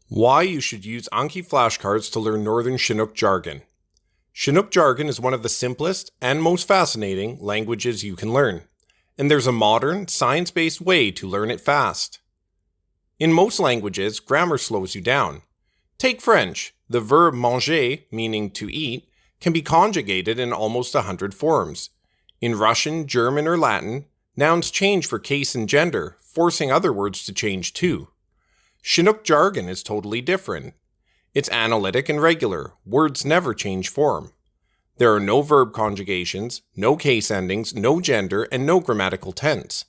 Why you should use Anki Flashcards to learn Northern Chinook Jargon. Chinook Jargon is one of the simplest and most fascinating languages you can learn, and there's a modern, science-based way to learn it fast. In most languages, grammar slows you down. Take French. The verb manger, meaning to eat, can be conjugated in almost 100 forms. In Russian, German, or Latin, nouns change for case and gender, forcing other words to change too. Chinook Jargon is totally different. It's analytic and regular. Words never change form. There are no verb conjugations, no case endings, no gender, and no grammatical tense.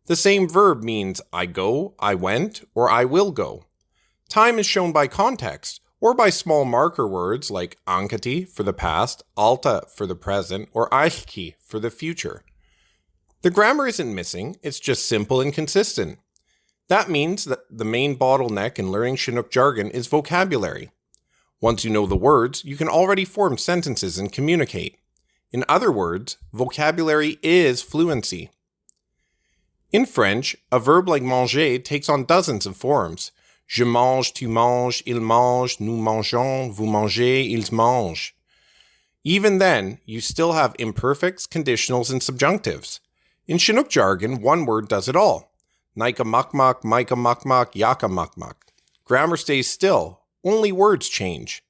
The same verb means I go, I went, or I will go. Time is shown by context, or by small marker words like ankati for the past, alta for the present, or aiki for the future. The grammar isn't missing, it's just simple and consistent. That means that the main bottleneck in learning Chinook Jargon is vocabulary. Once you know the words, you can already form sentences and communicate. In other words, vocabulary is fluency. In French, a verb like manger takes on dozens of forms. Je mange, tu manges, il mange, nous mangeons, vous mangez, ils mangent. Even then, you still have imperfects, conditionals, and subjunctives. In Chinook Jargon, one word does it all. Naika makmak, maika makmak, yaka makmak. Grammar stays still, only words change.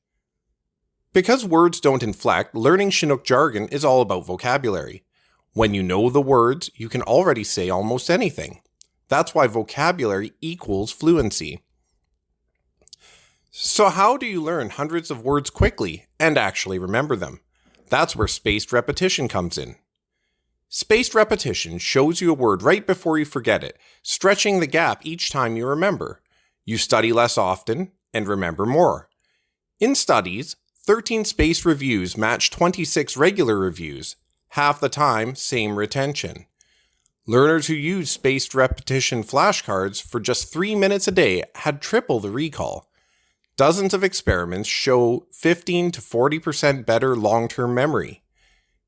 Because words don't inflect, learning Chinook Jargon is all about vocabulary. When you know the words, you can already say almost anything. That's why vocabulary equals fluency. So how do you learn hundreds of words quickly and actually remember them? That's where spaced repetition comes in. Spaced repetition shows you a word right before you forget it, stretching the gap each time you remember. You study less often and remember more. In studies, 13 spaced reviews match 26 regular reviews. Half the time, same retention. Learners who used spaced repetition flashcards for just 3 minutes a day had triple the recall. Dozens of experiments show 15 to 40% better long-term memory.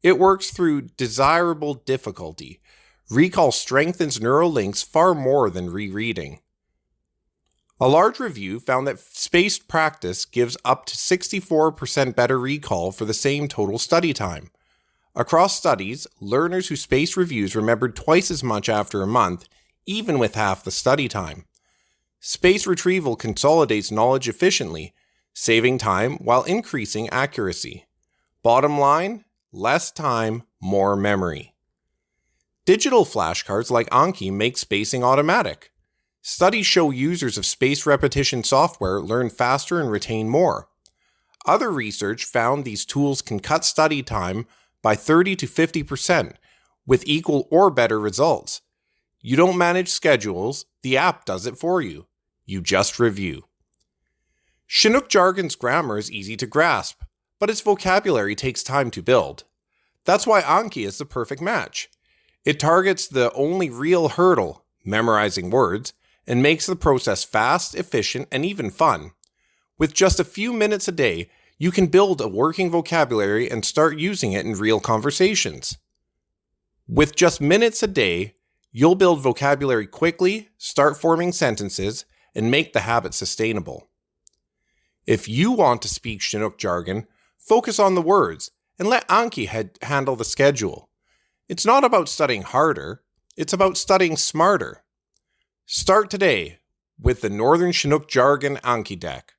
It works through desirable difficulty. Recall strengthens neural links far more than rereading. A large review found that spaced practice gives up to 64% better recall for the same total study time. Across studies, learners who spaced reviews remembered twice as much after a month, even with half the study time. Spaced retrieval consolidates knowledge efficiently, saving time while increasing accuracy. Bottom line, less time, more memory. Digital flashcards like Anki make spacing automatic. Studies show users of spaced repetition software learn faster and retain more. Other research found these tools can cut study time by 30 to 50% with equal or better results. You don't manage schedules, the app does it for you. You just review. Chinook Jargon's grammar is easy to grasp, but its vocabulary takes time to build. That's why Anki is the perfect match. It targets the only real hurdle, memorizing words, and makes the process fast, efficient, and even fun. With just a few minutes a day, you can build a working vocabulary and start using it in real conversations. With just minutes a day, you'll build vocabulary quickly, start forming sentences, and make the habit sustainable. If you want to speak Chinook Jargon, focus on the words and let Anki handle the schedule. It's not about studying harder, it's about studying smarter. Start today with the Northern Chinook Jargon Anki deck.